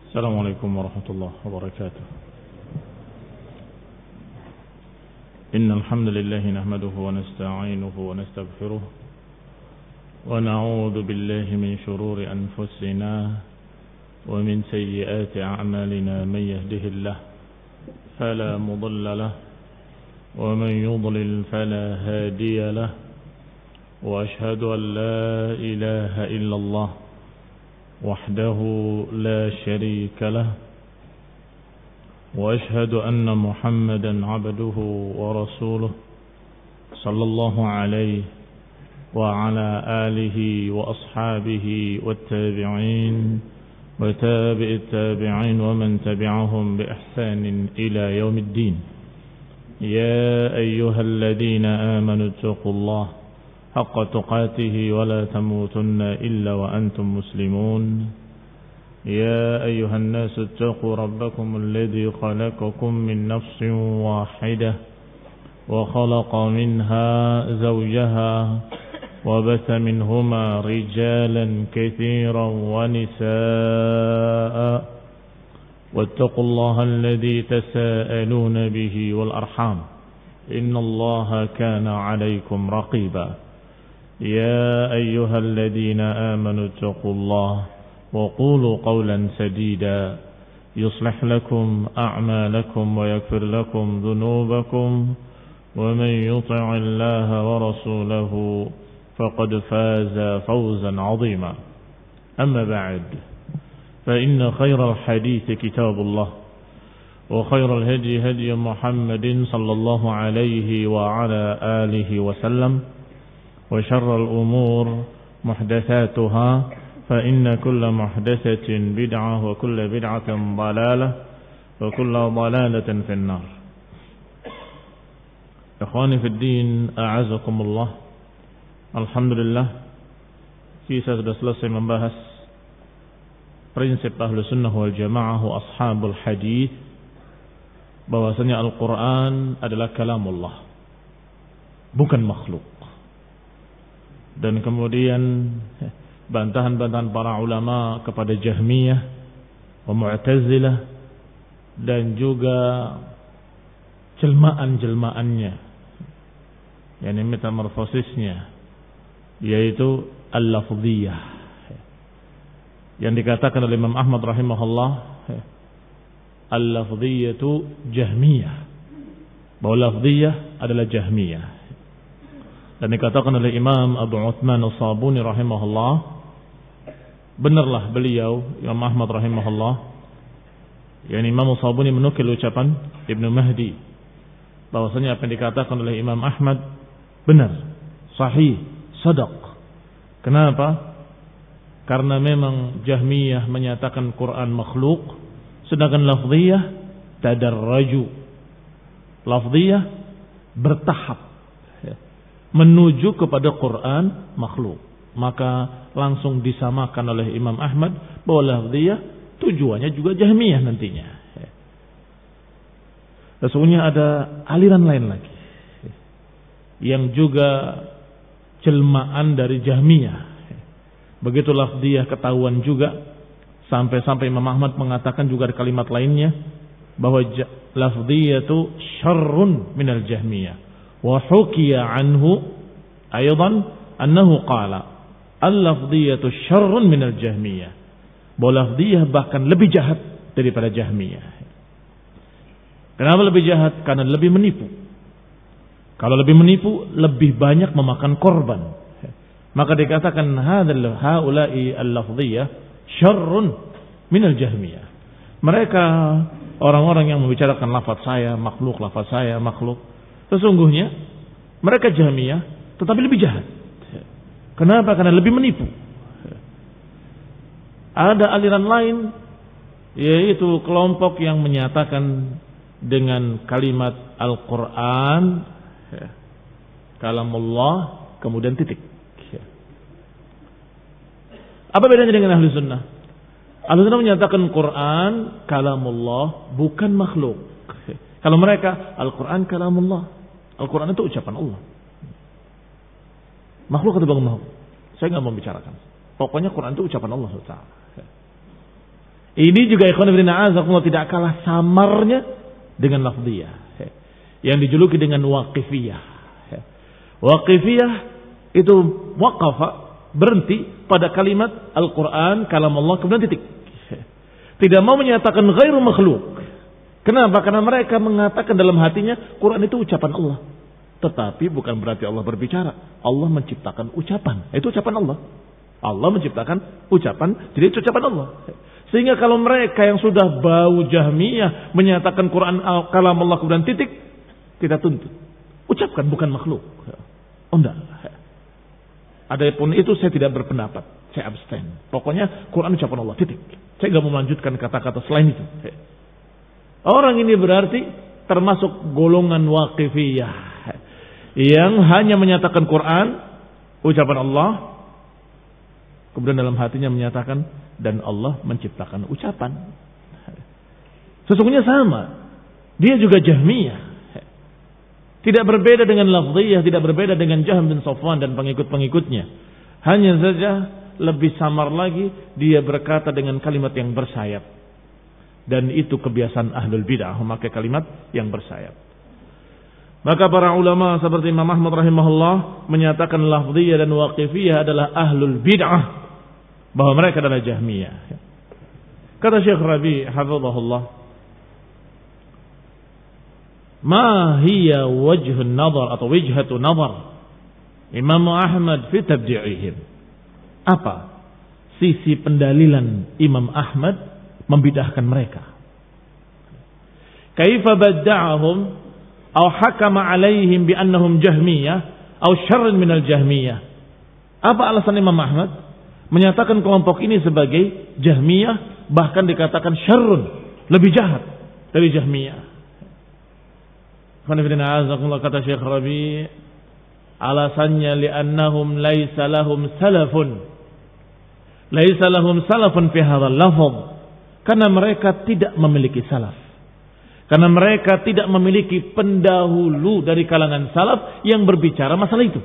السلام عليكم ورحمة الله وبركاته. إن الحمد لله نحمده ونستعينه ونستغفره ونعوذ بالله من شرور أنفسنا ومن سيئات أعمالنا. من يهده الله فلا مضل له ومن يضلل فلا هادي له وأشهد أن لا إله إلا الله وحده لا شريك له وأشهد أن محمدا عبده ورسوله صلى الله عليه وعلى آله وأصحابه والتابعين وتابع التابعين ومن تبعهم بإحسان إلى يوم الدين. يا أيها الذين آمنوا اتقوا الله حق تقاته ولا تموتن إلا وأنتم مسلمون. يا أيها الناس اتقوا ربكم الذي خلقكم من نفس واحدة وخلق منها زوجها وبث منهما رجالا كثيرا ونساء واتقوا الله الذي تساءلون به والأرحام إن الله كان عليكم رقيبا. يا أيها الذين آمنوا اتقوا الله وقولوا قولا سديدا يصلح لكم أعمالكم ويغفر لكم ذنوبكم ومن يطع الله ورسوله فقد فاز فوزا عظيما. أما بعد فإن خير الحديث كتاب الله وخير الهدي هدي محمد صلى الله عليه وعلى آله وسلم وشر الأمور محدثاتها فإن كل محدثة بدعة وكل بدعة ضلالة وكل ضلالة في النار. إخواني في الدين أعزكم الله. Alhamdulillah, kita sudah selesai membahas prinsip ahlu sunnah wal jamaah wa ashabul hadith, bahwasanya Al-Quran adalah kalamullah, bukan makhluk. Dan kemudian bantahan-bantahan para ulama kepada Jahmiyah wa Mu'tazilah dan juga jelmaan-jelmaannya, yakni metamorfosisnya, yaitu al-lafdhiyah, yang dikatakan oleh Imam Ahmad rahimahullah al-lafdhiyatu Jahmiyah, bahwa lafdhiyah adalah Jahmiyah. Dan dikatakan oleh Imam Abu Uthman As-Sabuni rahimahullah, benarlah beliau Imam Ahmad rahimahullah, yakni Imam As-Sabuni menukil ucapan Ibnu Mahdi, bahwasanya apa yang dikatakan oleh Imam Ahmad benar, sahih, sadaq. Kenapa? Karena memang Jahmiyah menyatakan Quran makhluk, sedangkan lafdhiyah tadarraju, lafdhiyah bertahap menuju kepada Quran makhluk. Maka langsung disamakan oleh Imam Ahmad bahwa lafdhiyah tujuannya juga Jahmiyah nantinya. Sesungguhnya ada aliran lain lagi yang juga jelmaan dari Jahmiyah. Begitu lafdhiyah ketahuan juga, sampai-sampai Imam Ahmad mengatakan juga ada kalimat lainnya bahwa lafdhiyah itu syarrun minal Jahmiyah. Wa hukiya anhu aydan annahu qala al-lafdhiyatu syarrun minal Jahmiyah. Bahwa lafdhiyah bahkan lebih jahat daripada Jahmiyah. Kenapa lebih jahat? Karena lebih menipu. Kalau lebih menipu, lebih banyak memakan korban. Maka dikatakan haula'i al-lafdhiyah syarrun minal Jahmiyah. Mereka orang-orang yang membicarakan lafaz saya makhluk, lafaz saya makhluk, sesungguhnya mereka Jahmiyah tetapi lebih jahat. Kenapa? Karena lebih menipu. Ada aliran lain, yaitu kelompok yang menyatakan dengan kalimat Al-Quran kalamullah kemudian titik. Apa bedanya dengan ahli sunnah? Ahli sunnah menyatakan Quran kalamullah, bukan makhluk. Kalau mereka Al-Quran kalamullah, Al-Quran itu ucapan Allah. Makhluk atau bukan makhluk? Saya nggak mau bicarakan. Pokoknya Quran itu ucapan Allah SWT. Ini juga ikhwan fillah azakumullah tidak kalah samarnya dengan lafdhiyah yang dijuluki dengan waqifiyah. Waqifiyah itu waqafa, berhenti pada kalimat Al-Quran kalam Allah kemudian titik. Tidak mau menyatakan ghairu makhluk. Kenapa? Karena mereka mengatakan dalam hatinya Quran itu ucapan Allah. Tetapi bukan berarti Allah berbicara. Allah menciptakan ucapan. Itu ucapan Allah. Allah menciptakan ucapan, jadi itu ucapan Allah. Sehingga kalau mereka yang sudah bau Jahmiyah menyatakan Quran kalam Allah kemudian titik, kita tuntut. Ucapkan bukan makhluk. Oh enggak. Adapun itu saya tidak berpendapat. Saya abstain. Pokoknya Quran ucapan Allah, titik. Saya tidak mau melanjutkan kata-kata selain itu. Orang ini berarti termasuk golongan waqifiyah yang hanya menyatakan Quran ucapan Allah, kemudian dalam hatinya menyatakan dan Allah menciptakan ucapan. Sesungguhnya sama. Dia juga Jahmiyah. Tidak berbeda dengan lafdhiyah, tidak berbeda dengan Jahm bin Safwan dan pengikut-pengikutnya. Hanya saja lebih samar lagi, dia berkata dengan kalimat yang bersayap. Dan itu kebiasaan ahlul bid'ah, memakai kalimat yang bersayap. Maka para ulama seperti Imam Ahmad rahimahullah menyatakan lafdhiyah dan waqifiyah adalah ahlul bid'ah, bahwa mereka adalah Jahmiyah. Kata Syekh Rabi hafizahullah, ma hiya wajhun nazar atau wijhatu nazar Imam Ahmad fi tabdi'ihim. Apa sisi pendalilan Imam Ahmad membidahkan mereka? Kaifa badda'ahum aw hakama alaihim bi annahum jahmiyah aw syarrun minal jahmiyah. Apa alasan Imam Ahmad menyatakan kelompok ini sebagai Jahmiyah, bahkan dikatakan syarrun, lebih jahat dari Jahmiyah? Kata Syekh Rabi, alasannya li'annahum laisa lahum salafun. Laisa lahum salafun fi hadzal lafz. Karena mereka tidak memiliki salaf. Karena mereka tidak memiliki pendahulu dari kalangan salaf yang berbicara masalah itu.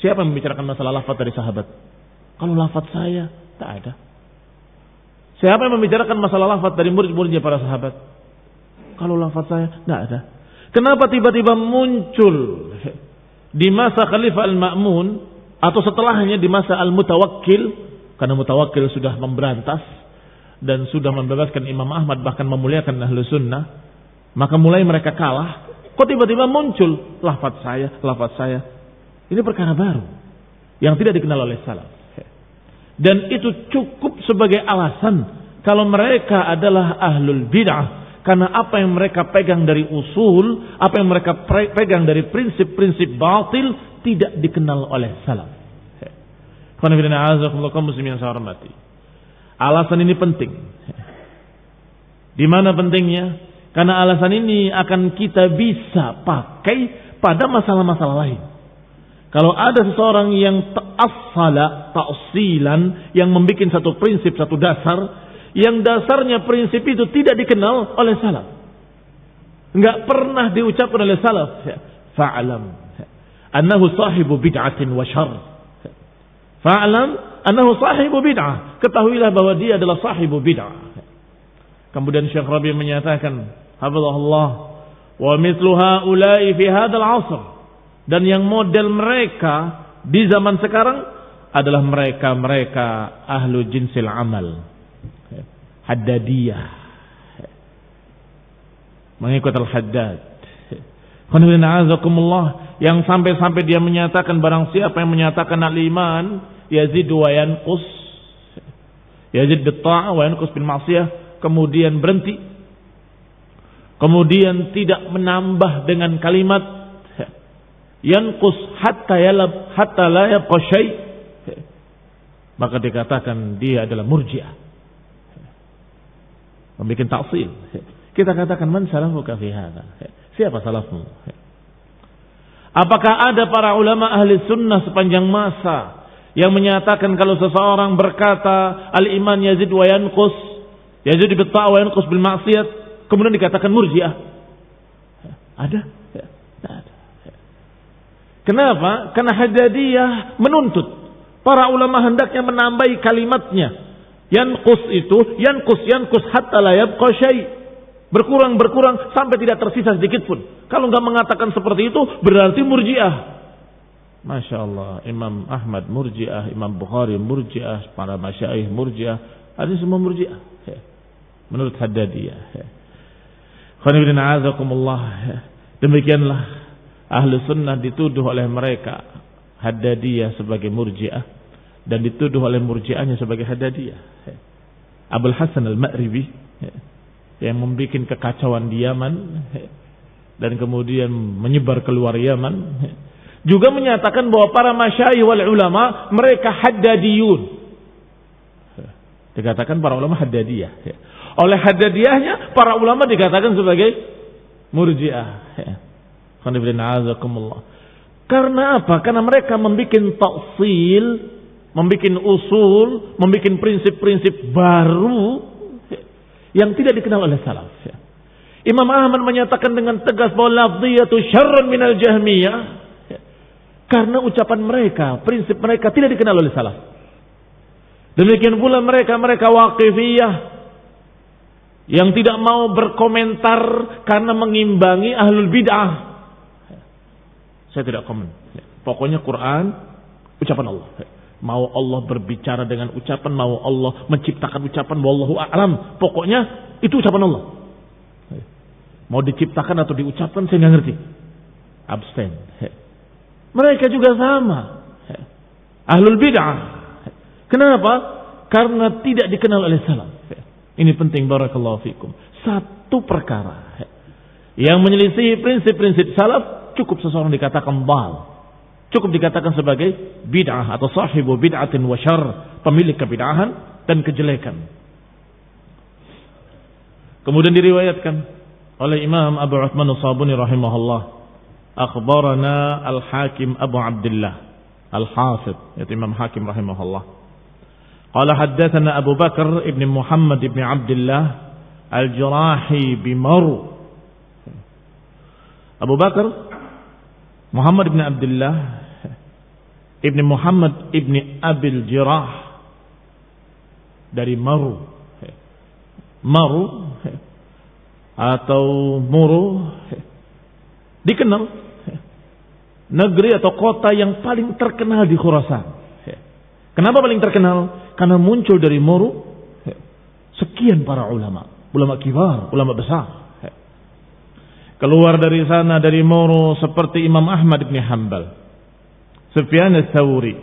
Siapa yang membicarakan masalah lafaz dari sahabat? Kalau lafaz saya, tak ada. Siapa yang membicarakan masalah lafaz dari murid-muridnya para sahabat? Kalau lafaz saya, tak ada. Kenapa tiba-tiba muncul di masa Khalifah Al-Ma'mun atau setelahnya di masa Al-Mutawakkil? Karena Mutawakkil sudah memberantas dan sudah membebaskan Imam Ahmad, bahkan memuliakan Ahlus Sunnah, maka mulai mereka kalah. Kok tiba-tiba muncul lafaz saya? Ini perkara baru yang tidak dikenal oleh salaf. Dan itu cukup sebagai alasan kalau mereka adalah ahlul bid'ah, karena apa yang mereka pegang dari usul, apa yang mereka pegang dari prinsip-prinsip batil tidak dikenal oleh salaf. Muslim yang saya hormati. Alasan ini penting. Di mana pentingnya? Karena alasan ini akan kita bisa pakai pada masalah-masalah lain. Kalau ada seseorang yang ta'silan, yang membuat satu prinsip, satu dasar, yang dasarnya prinsip itu tidak dikenal oleh salaf, enggak pernah diucapkan oleh salaf, fa'lam annahu sahibu bid'atin wa syarr. Fa'lam annahu sahibu bid'ah. Ketahuilah bahwa dia adalah sahibu bid'ah. Kemudian Syekh Rabi menyatakan, hafizahullah, wa mithlu haula'i fi hadzal 'asr. Dan yang model mereka di zaman sekarang adalah mereka ahlu jinsil amal, Haddadiyah, mengikut Al-Haddad, yang sampai-sampai dia menyatakan barang siapa yang menyatakan al-iman yazid wa yanqus, yazid bil ta'ah wa yanqus bil ma'siyah, kemudian berhenti, kemudian tidak menambah dengan kalimat yanqus hatta la yabqa syai', maka dikatakan dia adalah murji'ah, membuat ta'sil. Kita katakan, man salafuka fi hadza? Siapa salafmu? Apakah ada para ulama ahli sunnah sepanjang masa yang menyatakan kalau seseorang berkata al-iman yazid wa yanqus, yazid bil ta'ah wa yanqus bil ma'siyah, kemudian dikatakan murji'ah? Ada? Tidak ada. Kenapa? Karena Haddadiyah menuntut para ulama hendaknya menambahi kalimatnya Yanqus itu yanqus hatta la yabqa syai'. Berkurang sampai tidak tersisa sedikit pun. Kalau enggak mengatakan seperti itu berarti Murji'ah. Masya Allah, Imam Ahmad Murji'ah, Imam Bukhari Murji'ah, para masyayikh Murji'ah, ada semua Murji'ah. Menurut Haddadiyah. Demikianlah ahlu sunnah dituduh oleh mereka Haddadiyah sebagai Murji'ah dan dituduh oleh Murji'ahnya sebagai Haddadiyah. Abul Hasan al-Ma'ribi yang membuat kekacauan di Yaman dan kemudian menyebar keluar Yaman juga menyatakan bahwa para masyayikh wal ulama mereka Haddadiyun. Dikatakan para ulama Haddadiyah. Oleh Haddadiyahnya para ulama dikatakan sebagai Murji'ah. Karena apa? Karena mereka membuat taksil, membuat usul, membuat prinsip-prinsip baru yang tidak dikenal oleh salaf. Imam Ahmad menyatakan dengan tegas bahwa lafziyatu syarrun minal jahmiyah, karena ucapan mereka, prinsip mereka tidak dikenal oleh salaf. Demikian pula mereka waqifiyah yang tidak mau berkomentar karena mengimbangi ahlul bid'ah. Saya tidak komen. Pokoknya Quran ucapan Allah. Mau Allah berbicara dengan ucapan, mau Allah menciptakan ucapan, wallahu a'lam. Pokoknya itu ucapan Allah. Mau diciptakan atau diucapkan saya nggak ngerti. Abstain. Mereka juga sama. Ahlul bid'ah. Kenapa? Karena tidak dikenal oleh salaf. Ini penting, barakallahu fikum. Satu perkara yang menyelisih prinsip-prinsip salaf, cukup seseorang dikatakan dhal. Cukup dikatakan sebagai bid'ah atau sahibu bid'atin wa syarr, pemilik kebid'ahan dan kejelekan. Kemudian diriwayatkan oleh Imam Abu Uthman As-Sabuni rahimahullah, akhbarana Al-Hakim Abu Abdullah Al-Hafidh, yaitu Imam Hakim rahimahullah. Qala haddatsana Abu Bakar ibn Muhammad ibn Abdullah Al-Jirahi bimaru. Abu Bakar Muhammad ibn Abdullah ibn Muhammad ibn Abil Jirah dari Maru. Maru atau Muru dikenal negeri atau kota yang paling terkenal di Khurasan. Kenapa paling terkenal? Karena muncul dari Muru sekian para ulama kibar, ulama besar. Keluar dari sana dari Muru seperti Imam Ahmad bin Hanbal, Sufyan ats-Tsauri,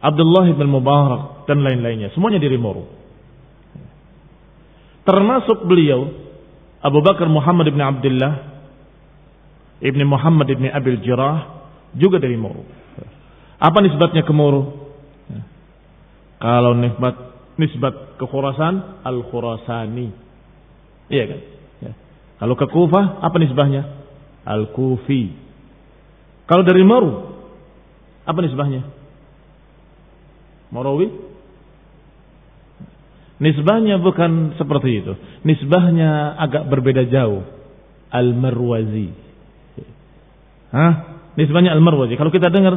Abdullah bin Mubarak dan lain-lainnya, semuanya dari Muru. Termasuk beliau Abu Bakar Muhammad bin Abdullah ibn Muhammad ibn Abil Jirah juga dari Muru. Apa nisbatnya ke Muru? Kalau nisbat ke Khurasan, Al-Khurasani. Iya kan? Kalau ke Kufah, apa nisbahnya? Al-Kufi. Kalau dari Maru, apa nisbahnya? Marawi? Nisbahnya bukan seperti itu. Nisbahnya agak berbeda jauh. Al-Marwazi. Nisbahnya Al-Marwazi. Kalau kita dengar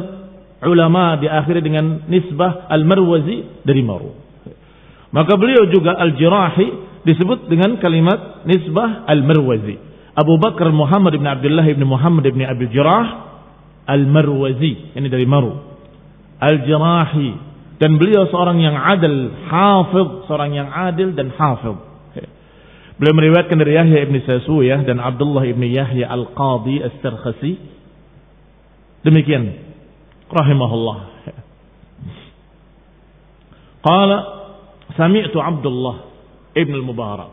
ulama diakhiri dengan nisbah Al-Marwazi dari Maru. Maka beliau juga Al-Jirahi disebut dengan kalimat nisbah Al-Marwazi. Abu Bakar Muhammad bin Abdullah bin Muhammad bin Abil Jirah Al-Marwazi, ini dari Maru. Al-Jirahi, dan beliau seorang yang adil, hafidh, seorang yang adil dan hafidh. Beliau meriwayatkan dari Yahya ibn Sasuyah dan Abdullah ibn Yahya Al-Qadi As-Sarkhasi. Demikian rahimahullah. Qala sami'tu Abdullah Ibn al-Mubarak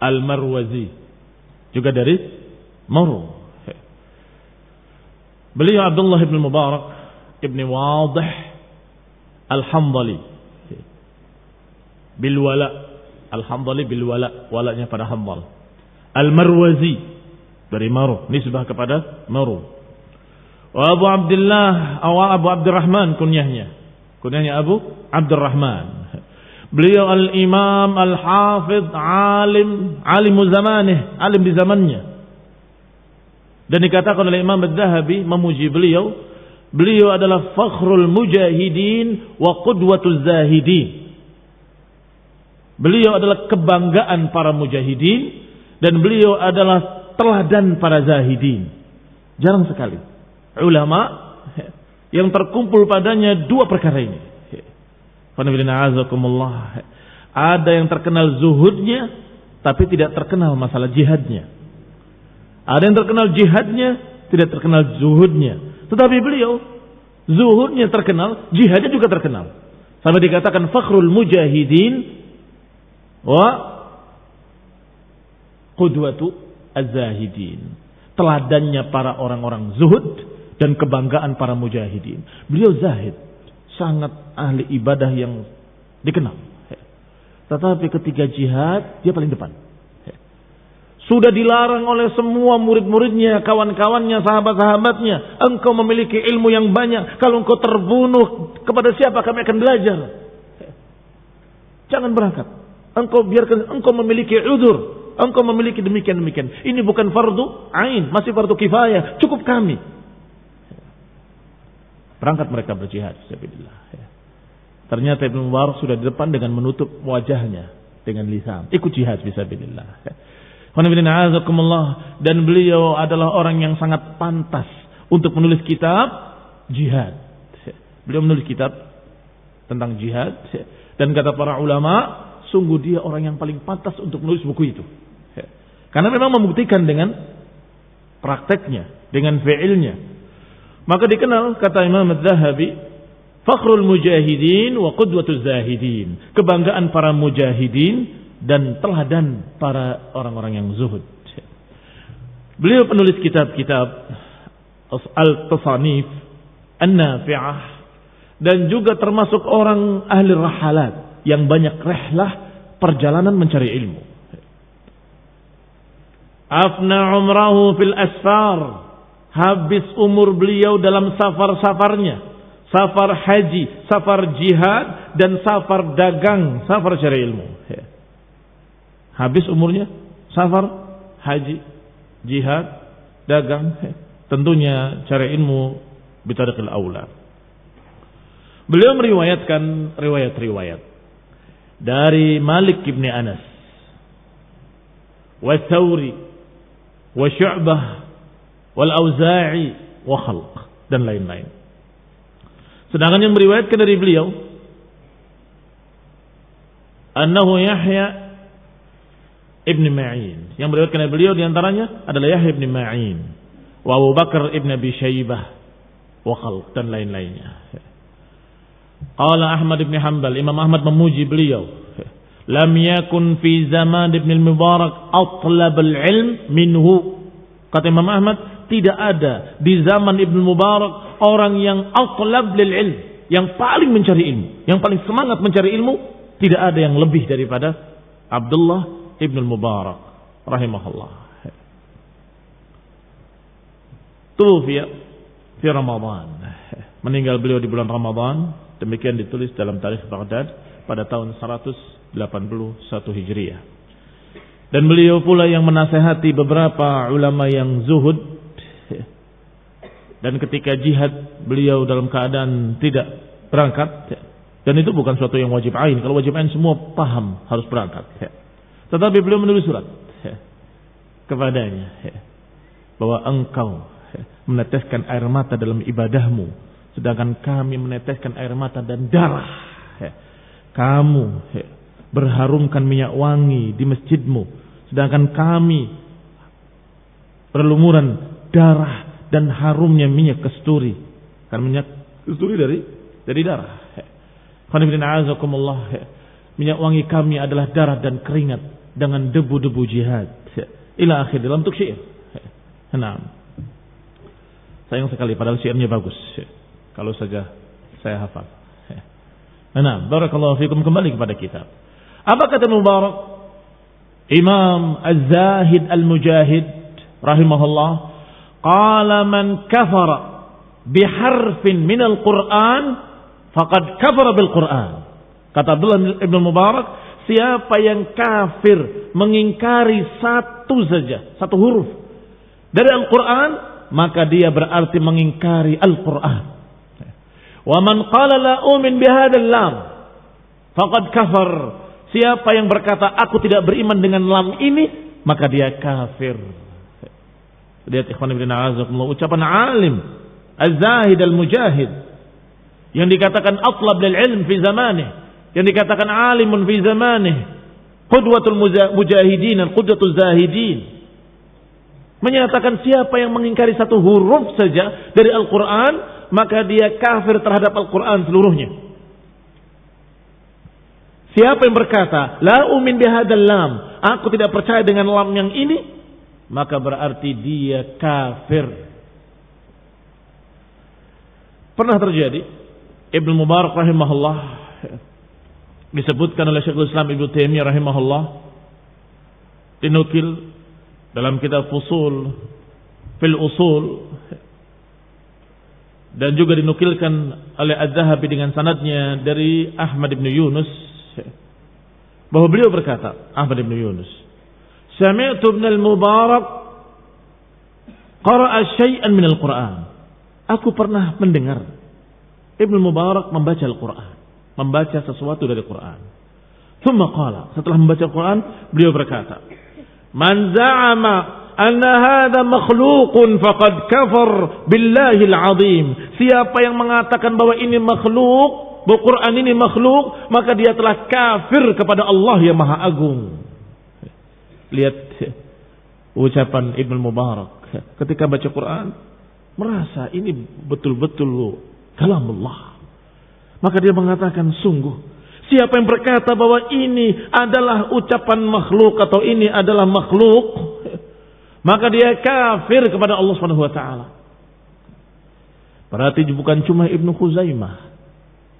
Al-Marwazi, juga dari Maru. Beliau Abdullah Ibn al-Mubarak Ibn Wadih Al-Hamdali Bilwala, Al-Hamdali Bilwala, walanya pada Hamdal. Al-Marwazi dari Maru, nisbah kepada Maru. Wa Abu Abdullah Abu Abdurrahman kunyahnya Abu Abdurrahman. Beliau al-imam, al-hafidh, alim zamanih, alim di zamannya. Dan dikatakan oleh Imam Adz-Dzahabi memuji beliau adalah fakhrul mujahidin wa qudwatul zahidin. Beliau adalah kebanggaan para mujahidin dan beliau adalah teladan para zahidin. Jarang sekali ulama yang terkumpul padanya dua perkara ini. Ada yang terkenal zuhudnya tapi tidak terkenal masalah jihadnya. Ada yang terkenal jihadnya, tidak terkenal zuhudnya. Tetapi beliau zuhudnya terkenal, jihadnya juga terkenal. Sampai dikatakan fakhrul mujahidin wa qudwatu az-zahidin. Teladannya para orang-orang zuhud dan kebanggaan para mujahidin. Beliau zahid, sangat ahli ibadah yang dikenal. Tetapi ketika jihad, dia paling depan. Sudah dilarang oleh semua murid-muridnya, kawan-kawannya, sahabat-sahabatnya. Engkau memiliki ilmu yang banyak. Kalau engkau terbunuh, kepada siapa kami akan belajar? Jangan berangkat. Engkau biarkan, engkau memiliki udzur. Engkau memiliki demikian-demikian. Ini bukan fardu ain, masih fardu kifayah. Cukup kami. Berangkat mereka berjihad. Ternyata Ibnu Mubarak sudah di depan dengan menutup wajahnya dengan lisan. Ikut jihad fisabilillah. Dan beliau adalah orang yang sangat pantas untuk menulis kitab jihad. Beliau menulis kitab tentang jihad. Dan kata para ulama, sungguh dia orang yang paling pantas untuk menulis buku itu. Karena memang membuktikan dengan prakteknya, dengan fi'ilnya. Maka dikenal, kata Imam Az-Zahabi, fakhrul mujahidin wa qudwatuz zahidin. Kebanggaan para mujahidin dan teladan para orang-orang yang zuhud. Beliau penulis kitab-kitab Al-Tasanif, An-Nafi'ah, dan juga termasuk orang ahli rahalat yang banyak rihlah, perjalanan mencari ilmu. Afna umrahu fil asfar, habis umur beliau dalam safar-safarnya, safar haji, safar jihad, dan safar dagang, safar cari ilmu. Habis umurnya safar, haji, jihad, dagang, tentunya cari ilmu bitariqil aula. Beliau meriwayatkan riwayat-riwayat dari Malik bin Anas, wa Thawri, wa Syu'bah, wal Auza'i, wa Khalq, dan lain-lain. Sedangkan yang meriwayatkan dari beliau, annahu Yahya ibn Ma'in. Yang meriwayatkan dari beliau diantaranya adalah Yahya ibn Ma'in, wa Abu Bakar ibn Abi Syaibah, wa Khalq, dan lain-lainnya. Qala Ahmad ibn Hanbal, Imam Ahmad memuji beliau, lam yakun fi zaman Ibn al-Mubarak atlab al-ilm minhu. Kata Imam Ahmad, tidak ada di zaman Ibn Mubarak orang yang atlab lil ilm, yang paling mencari ilmu, yang paling semangat mencari ilmu. Tidak ada yang lebih daripada Abdullah Ibn Mubarak rahimahullah. Tufiya fi Ramadan, meninggal beliau di bulan Ramadan. Demikian ditulis dalam tarikh Baghdad pada tahun 181 Hijriah. Dan beliau pula yang menasehati beberapa ulama yang zuhud. Dan ketika jihad beliau dalam keadaan tidak berangkat. Dan itu bukan suatu yang wajib ain. Kalau wajib ain semua paham harus berangkat. Tetapi beliau menulis surat kepadanya, bahwa engkau meneteskan air mata dalam ibadahmu, sedangkan kami meneteskan air mata dan darah. Kamu berharumkan minyak wangi di masjidmu, sedangkan kami berlumuran darah dan harumnya minyak kasturi. Kan minyak kasturi dari darah. Minyak wangi kami adalah darah dan keringat dengan debu-debu jihad. Ila akhir, dalam bentuk syair. Nah, sayang sekali padahal syairnya bagus. Kalau saja saya hafal. Nah, barakallahu fikum, kembali kepada kitab. Apa kata Mubarak? Imam Az-Zahid Al-Mujahid rahimahullah, qala man kafara biharfin minal Qur'an faqad kafara bil Qur'an. Kata Abdullah Ibn Mubarak, siapa yang kafir mengingkari satu huruf dari Al-Quran, maka dia berarti mengingkari Al-Quran. Wa man qala la umin bihadzal lam faqad kafar. Siapa yang berkata aku tidak beriman dengan lam ini, maka dia kafir. Lihat ikhwan ibn a'azakumullah, ucapan alim az-zahid al-mujahid yang dikatakan atlab lil ilm fi zamanih, yang dikatakan alimun fi zamanih, qudwatul mujahidin, qudwatul zahidin, menyatakan siapa yang mengingkari satu huruf saja dari Al-Quran, maka dia kafir terhadap Al-Quran seluruhnya. Siapa yang berkata la umin bihadzal lam, aku tidak percaya dengan lam yang ini, maka berarti dia kafir. Pernah terjadi, Ibnu Mubarak rahimahullah disebutkan oleh Syekhul Islam Ibnu Taimiyah rahimahullah, dinukil dalam kitab Fusul fil Usul, dan juga dinukilkan oleh Az-Zahabi dengan sanadnya dari Ahmad bin Yunus, bahwa beliau berkata, Ahmad bin Yunus, sami'tu Ibn al-Mubarak qara'a syai'an min al-Qur'an. Aku pernah mendengar Ibn Mubarak membaca Al-Quran, membaca sesuatu dari Quran. Thumma qala, setelah membaca Al-Quran, beliau berkata, man za'ama anna hadha makhluqun faqad kafar billahi al-azim. Siapa yang mengatakan bahwa ini makhluk, bahwa Quran ini makhluk, maka dia telah kafir kepada Allah yang Maha Agung. Lihat ucapan Ibn Mubarak ketika baca Quran, merasa ini betul-betul kalamullah. Maka dia mengatakan, sungguh siapa yang berkata bahwa ini adalah ucapan makhluk atau ini adalah makhluk, maka dia kafir kepada Allah Subhanahu wa taala. Berarti bukan cuma Ibnu Khuzaimah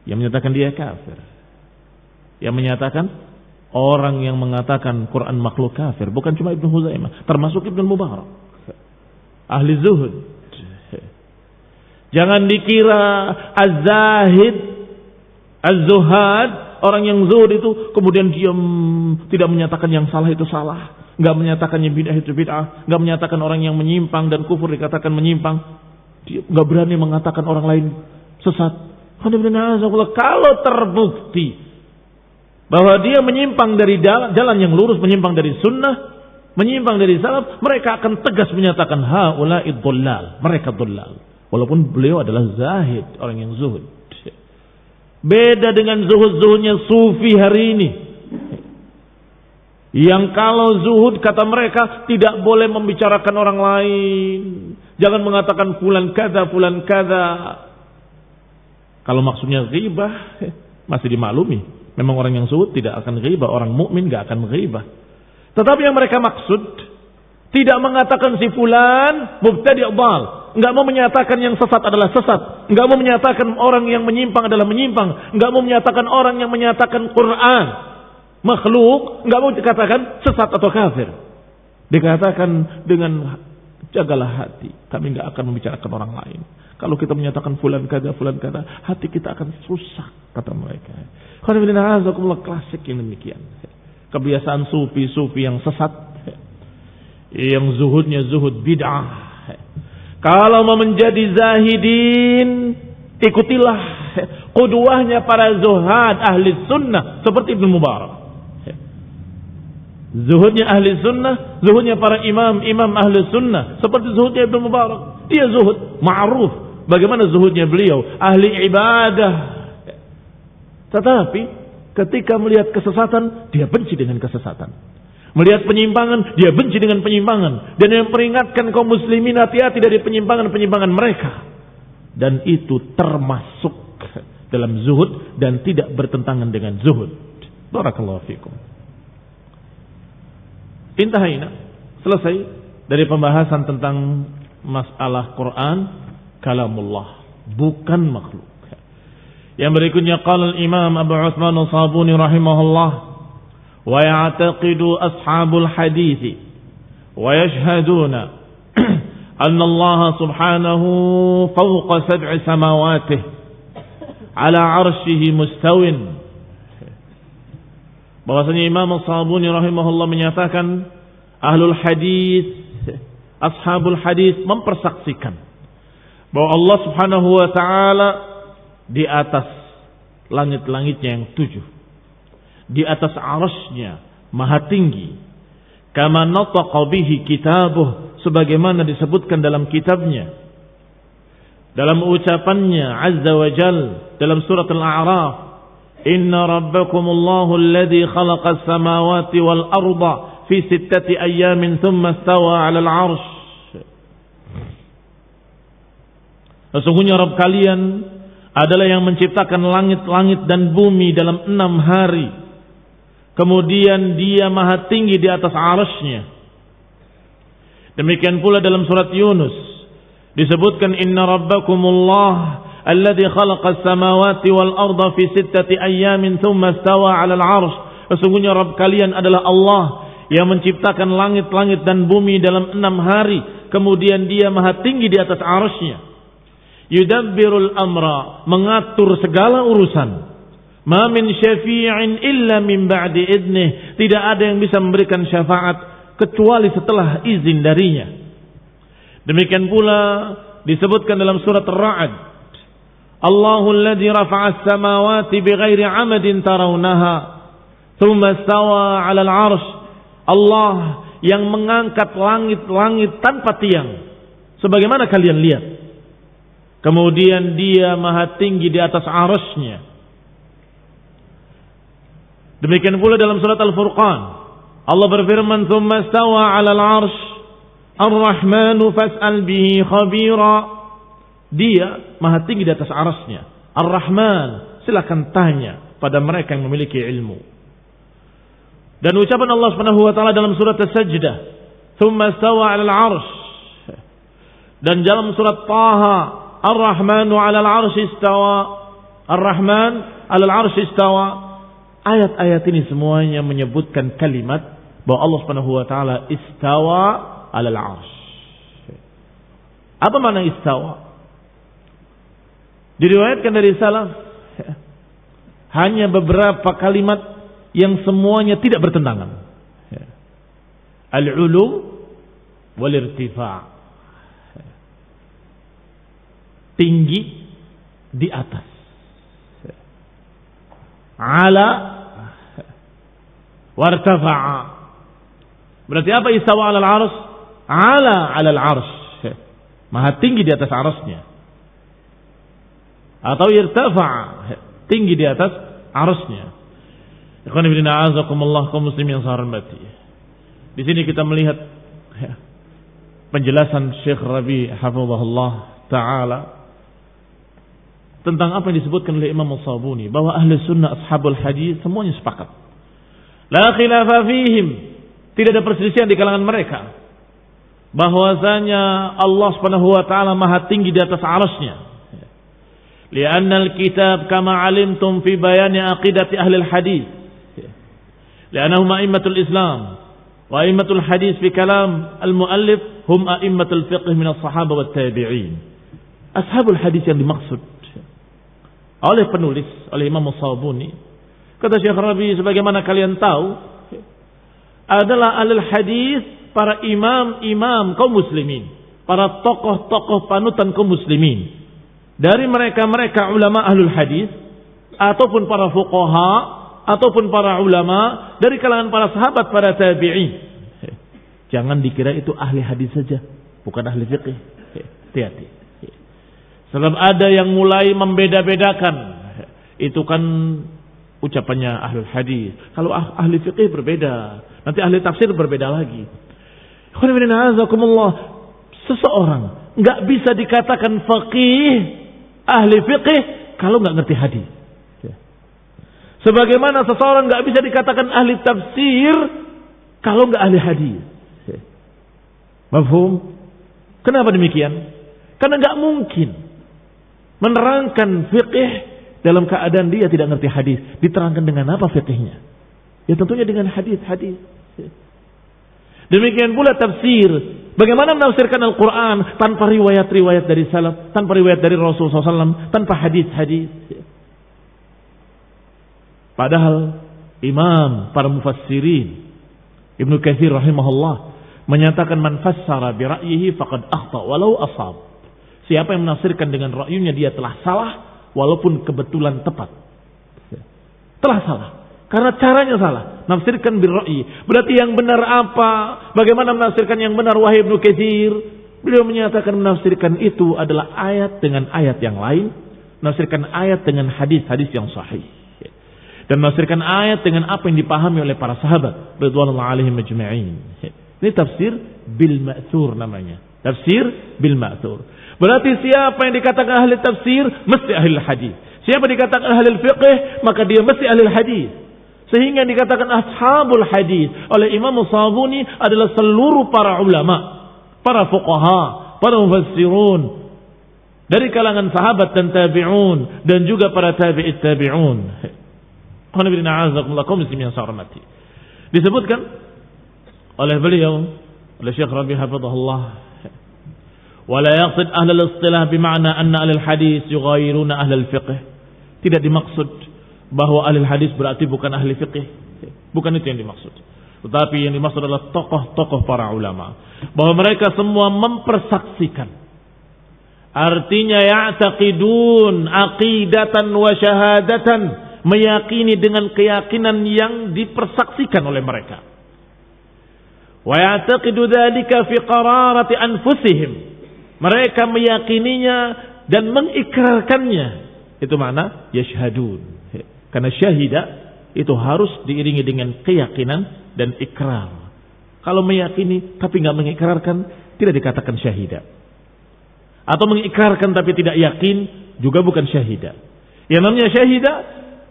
yang menyatakan dia kafir. Yang menyatakan orang yang mengatakan Quran makhluk kafir bukan cuma Ibnu Khuzaimah, termasuk Ibnu Mubarak, ahli zuhud. Jangan dikira az-zahid, az-zuhad, orang yang zuhud itu kemudian diam, tidak menyatakan yang salah itu salah, enggak menyatakan yang bid'ah itu bid'ah, enggak menyatakan orang yang menyimpang dan kufur dikatakan menyimpang. Dia enggak berani mengatakan orang lain sesat. Kalau terbukti bahwa dia menyimpang dari jalan yang lurus, menyimpang dari sunnah, menyimpang dari salaf, mereka akan tegas menyatakan haula'i dhullal, mereka dhullal. Walaupun beliau adalah zahid, orang yang zuhud. Beda dengan zuhud-zuhudnya sufi hari ini, yang kalau zuhud kata mereka tidak boleh membicarakan orang lain, jangan mengatakan fulan kada, fulan kada. Kalau maksudnya ghibah masih dimaklumi, memang orang yang zuhud tidak akan ghibah, orang mukmin enggak akan ghibah. Tetapi yang mereka maksud tidak mengatakan si fulan mubtadi' dhal, enggak mau menyatakan yang sesat adalah sesat, enggak mau menyatakan orang yang menyimpang adalah menyimpang, enggak mau menyatakan orang yang menyatakan Quran makhluk, enggak mau dikatakan sesat atau kafir. Dikatakan dengan jagalah hati, kami enggak akan membicarakan orang lain. Kalau kita menyatakan fulan kada, hati kita akan rusak, kata mereka. Klasik yang demikian. Kebiasaan sufi-sufi yang sesat, yang zuhudnya zuhud bid'ah. Kalau mau menjadi zahidin, ikutilah qudwahnya para zuhad ahli sunnah seperti Ibnu Mubarak. Zuhudnya ahli sunnah, zuhudnya para imam ahli sunnah seperti zuhudnya Ibnu Mubarak. Dia zuhud ma'ruf. Bagaimana zuhudnya beliau? Ahli ibadah. Tetapi ketika melihat kesesatan, dia benci dengan kesesatan. Melihat penyimpangan, dia benci dengan penyimpangan. Dan yang peringatkan kaum muslimin, hati-hati dari penyimpangan-penyimpangan mereka. Dan itu termasuk dalam zuhud dan tidak bertentangan dengan zuhud. Barakallahu fikum. Intahayna, selesai dari pembahasan tentang masalah Quran kalamullah, bukan makhluk. Yang berikutnya qala al-Imam Abu Utsman As-Sabuni rahimahullah, wa ya'taqidu ashabul hadits wa yashhaduna anna Allah subhanahu fawqa sab'i samawati ala 'arsyihi mustawin. Bahwasanya Imam As-Sabuni rahimahullah menyatakan ahlul hadis, ashabul hadis mempersaksikan bahwa Allah subhanahu wa ta'ala di atas langit-langitnya yang 7, di atas arasy-Nya, maha tinggi. Kama nataqa bihi kitabuh, sebagaimana disebutkan dalam kitabnya, dalam ucapannya azza wa jal dalam surat Al-A'raf, inna rabbakumullahu alladhi khalaqas samawati wal arda fi 6 ayyamin thumma istawa 'alal 'arsy. Sesungguhnya Rabb kalian adalah yang menciptakan langit-langit dan bumi dalam 6 hari. Kemudian Dia maha tinggi di atas arasy-Nya. Demikian pula dalam surat Yunus disebutkan inna rabbakumullah alladzi khalaqas samawati wal arda fi 6 ayyamin thumma istawa 'alal 'arsy. Sesungguhnya Rabb kalian adalah Allah yang menciptakan langit-langit dan bumi dalam 6 hari, kemudian Dia maha tinggi di atas arasy-Nya. Yudabbirul amra, mengatur segala urusan. Ma min syafi'in illa min ba'di idnih, tidak ada yang bisa memberikan syafaat kecuali setelah izin darinya. Demikian pula disebutkan dalam surat Ar-Ra'd, Allahu alladzi rafa'as samawati bighairi 'amadin tarawnaha thumma istawa 'alal 'arsy. Allah yang mengangkat langit-langit tanpa tiang sebagaimana kalian lihat. Kemudian Dia maha tinggi di atas arasy-Nya. Demikian pula dalam surat Al-Furqan, Allah berfirman, "Tsumma istawa 'alal 'arsy, Ar-Rahmanu fas'al bihi khabira." Dia maha tinggi di atas arasy-Nya. Ar-Rahman, silakan tanya pada mereka yang memiliki ilmu. Dan ucapan Allah Subhanahu wa taala dalam surat As-Sajdah, "Tsumma istawa 'alal 'arsy." Dan dalam surat Taha, Ar-Rahmanu 'alal 'arsy istawa. Ar-Rahman 'alal 'arsy istawa. Ayat-ayat ini semuanya menyebutkan kalimat bahwa Allah Subhanahu wa taala istawa 'alal 'arsy. Apa makna istawa? Diriwayatkan dari salaf hanya beberapa kalimat yang semuanya tidak bertentangan. Al-'ulu wal irtifa'. Tinggi di atas. Ala wartafa'a. Berarti apa istawa 'alal 'arsy? Ala 'alal 'arsy. Maha tinggi di atas arasy-Nya. Atau irtafa'a, tinggi di atas arasy-Nya. Ikhwan fillah, a'azakumullah, kaum muslimin yang saya hormati. Di sini kita melihat penjelasan Syekh Rabi hafizahullah taala tentang apa yang disebutkan oleh Imam As-Sabuni, bahwa ahli sunnah ashabul hadis semuanya sepakat. La khilafa fihim, tidak ada perselisihan di kalangan mereka bahwasanya Allah Subhanahu wa taala maha tinggi di atas arasy-Nya. Li'anna al-kitab kama alimtum fi bayani aqidati ahli al-hadis. Li'annahum a'immatul Islam wa a'immatul hadis fi kalam al-muallif hum a'immatul fiqh min as-sahaba wat tabi'in. Ashabul hadis yang dimaksud oleh penulis, oleh Imam As-Sabuni, kata Syekh Rabi, sebagaimana kalian tahu, adalah ahlul hadis, para imam-imam kaum muslimin, para tokoh-tokoh panutan kaum muslimin. Dari mereka ulama ahlul hadis, ataupun para fuqaha, ataupun para ulama dari kalangan para sahabat, para tabi'in. Jangan dikira itu ahli hadis saja, bukan ahli fiqh. Hati-hati. Sebab ada yang mulai membeda-bedakan. Itu kan ucapannya ahlul hadis. Kalau ahli fiqh berbeda, nanti ahli tafsir berbeda lagi. Seseorang nggak bisa dikatakan faqih, ahli fiqh kalau nggak ngerti hadis. Sebagaimana seseorang nggak bisa dikatakan ahli tafsir kalau nggak ahli hadis. Mafhum? Kenapa demikian? Karena nggak mungkin menerangkan fiqh dalam keadaan dia tidak ngerti hadis. Diterangkan dengan apa fiqhnya? Ya tentunya dengan hadis-hadis. Demikian pula tafsir. Bagaimana menafsirkan Al-Quran tanpa riwayat-riwayat dari salaf, tanpa riwayat dari Rasulullah SAW, tanpa hadis-hadis. Padahal imam para mufassirin Ibnu Katsir rahimahullah menyatakan man fassara bi ra'yihi faqad akhta walau asab. Siapa yang menafsirkan dengan ra'yunya dia telah salah walaupun kebetulan tepat. Telah salah. Karena caranya salah. Nafsirkan birra'i. Berarti yang benar apa? Bagaimana menafsirkan yang benar wahai Ibnu Katsir? Beliau menyatakan menafsirkan itu adalah ayat dengan ayat yang lain. Menafsirkan ayat dengan hadis-hadis yang sahih. Dan menafsirkan ayat dengan apa yang dipahami oleh para sahabat. Ridwanullah alaihim ajma'in. Ini tafsir bil ma'thur namanya. Tafsir bil ma'thur. Berarti siapa yang dikatakan ahli tafsir, mesti ahli hadis. Siapa dikatakan ahli fiqh, maka dia mesti ahli hadis. Sehingga dikatakan ashabul hadis oleh Imam Sabuni adalah seluruh para ulama, para fuqaha, para mufassirun dari kalangan sahabat dan tabi'un dan juga para tabi'it tabi'un. Disebutkan oleh beliau, oleh Syekh Rabi hafizahullah, wala yaqsid ahli al-istilah bima'na anna ahli al-hadis yughayyiruna ahli al-fiqh. Tidak dimaksud bahwa ahli hadis berarti bukan ahli fiqh. Bukan itu yang dimaksud. Tetapi yang dimaksud adalah tokoh-tokoh para ulama. Bahwa mereka semua mempersaksikan. Artinya ya'taqidun aqidatan wa syahadatan. Meyakini dengan keyakinan yang dipersaksikan oleh mereka. Wa ya'taqidu dzalika fi qararati anfusihim. Mereka meyakininya dan mengikrarkannya. Itu makna yashhadun. Karena syahidah itu harus diiringi dengan keyakinan dan ikrar. Kalau meyakini tapi nggak mengikrarkan, tidak dikatakan syahidah. Atau mengikrarkan tapi tidak yakin, juga bukan syahidah. Yang namanya syahidah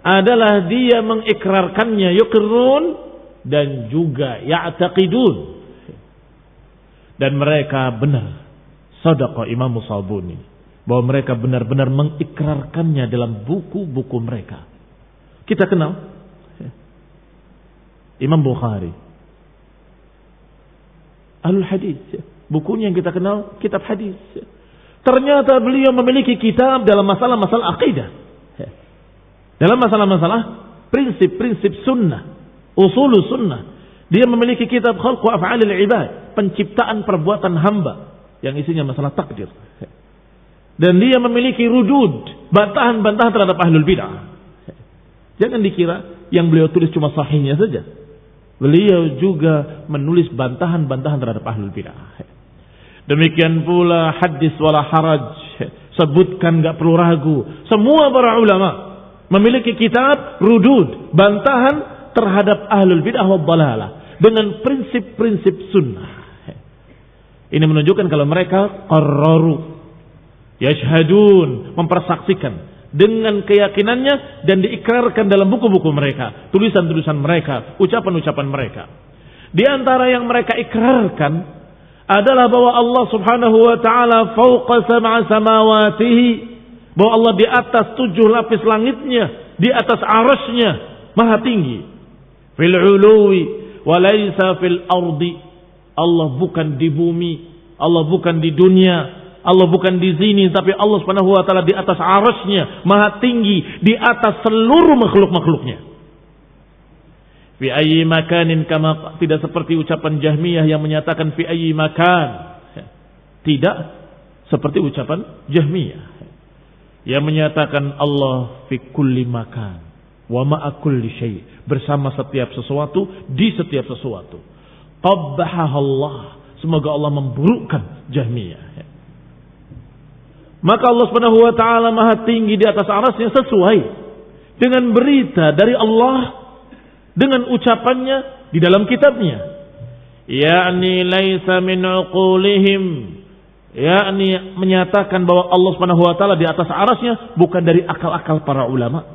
adalah dia mengikrarkannya yuqirrun dan juga ya'taqidun. Dan mereka benar. Shadaqa Imam Sabuni. Bahwa mereka benar-benar mengikrarkannya dalam buku-buku mereka. Kita kenal Imam Bukhari, Ahlul Hadis, bukunya yang kita kenal kitab hadis. Ternyata beliau memiliki kitab dalam masalah-masalah akidah, dalam masalah-masalah prinsip-prinsip sunnah, usulul sunnah. Dia memiliki kitab Khalqu Af'alil Ibad, penciptaan perbuatan hamba, yang isinya masalah takdir. Dan dia memiliki rudud, bantahan-bantahan terhadap ahlul bid'ah. Jangan dikira yang beliau tulis cuma sahihnya saja. Beliau juga menulis bantahan-bantahan terhadap ahlul bid'ah. Demikian pula hadis wala haraj. Sebutkan gak perlu ragu. Semua para ulama memiliki kitab rudud, bantahan terhadap ahlul bid'ah wa dhalalah. Dengan prinsip-prinsip sunnah. Ini menunjukkan kalau mereka qarraru, yashhadun, mempersaksikan dengan keyakinannya dan diikrarkan dalam buku-buku mereka, tulisan-tulisan mereka, ucapan-ucapan mereka. Di antara yang mereka ikrarkan adalah bahwa Allah Subhanahu wa taala fawqa sab'a samawatihi, bahwa Allah di atas 7 lapis langitnya, di atas arasy-Nya, maha tinggi. Fil 'uluwi wa laisa fil ardi. Allah bukan di bumi, Allah bukan di dunia, Allah bukan di sini, tapi Allah Subhanahu wa taala di atas arasy-Nya, maha tinggi, di atas seluruh makhluk-makhluknya. Fi ayyi makanin, kama, tidak seperti ucapan Jahmiyah yang menyatakan fi ayyi makan. Tidak seperti ucapan Jahmiyah yang menyatakan Allah fi kulli makan wa ma'a kulli syai', bersama setiap sesuatu, di setiap sesuatu. Qabbahallah, semoga Allah memburukkan Jahmiyah. Maka Allah Subhanahu wa taala maha tinggi di atas arasy-Nya sesuai dengan berita dari Allah, dengan ucapannya di dalam kitabnya. Yakni laisa min uqulihim, yakni menyatakan bahwa Allah Subhanahu wa taala di atas arasy-Nya bukan dari akal-akal para ulama,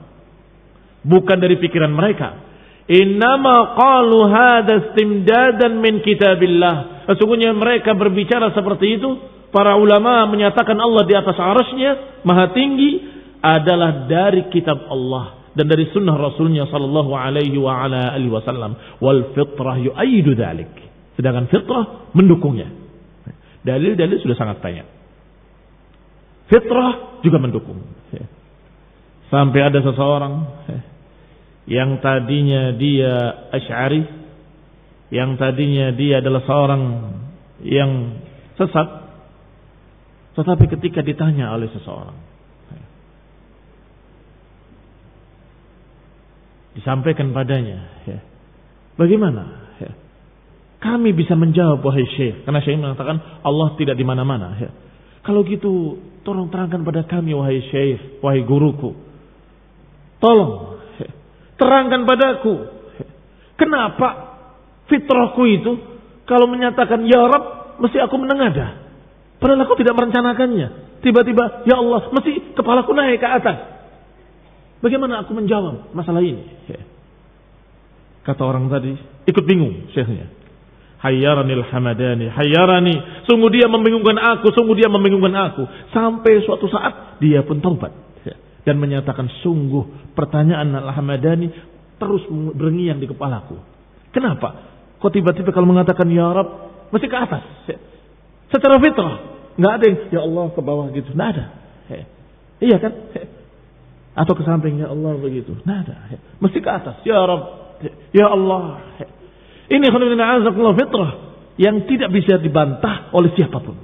bukan dari pikiran mereka. Innama qalu hadza istimdadan min kitabillah. Sesungguhnya mereka berbicara seperti itu. Para ulama menyatakan Allah di atas arasy-Nya maha tinggi adalah dari kitab Allah dan dari sunnah Rasulnya sallallahu alaihi wa ala alihi wasallam. Wal fitrah yu'ayyidu dzalik. Sedangkan fitrah mendukungnya. Dalil-dalil sudah sangat banyak. Fitrah juga mendukung. Sampai ada seseorang yang tadinya dia Asy'ari, yang tadinya dia adalah seorang yang sesat, tetapi ketika ditanya oleh seseorang, disampaikan padanya. Bagaimana? Kami bisa menjawab wahai Syekh, karena Syekh mengatakan Allah tidak di mana-mana. Kalau gitu, tolong terangkan pada kami wahai Syekh, wahai guruku. Tolong terangkan padaku. Kenapa fitrahku itu kalau menyatakan ya Rabb mesti aku menengadah. Padahal aku tidak merencanakannya. Tiba-tiba ya Allah mesti kepalaku naik ke atas. Bagaimana aku menjawab masalah ini? Kata orang tadi, ikut bingung syekhnya. Hayyaranil hamadani, hayyarani. Sungguh dia membingungkan aku, sungguh dia membingungkan aku. Sampai suatu saat dia pun taubat dan menyatakan sungguh pertanyaan al-hamadani terus berngiang di kepalaku. Kenapa? Kok tiba-tiba kalau mengatakan ya Rabb mesti ke atas? Secara fitrah, nggak ada yang ya Allah ke bawah gitu, nggak ada. Iya kan? Atau ke samping ya Allah begitu, nggak ada. Mesti ke atas, ya Rabb, ya Allah. Ini fitrah yang tidak bisa dibantah oleh siapapun.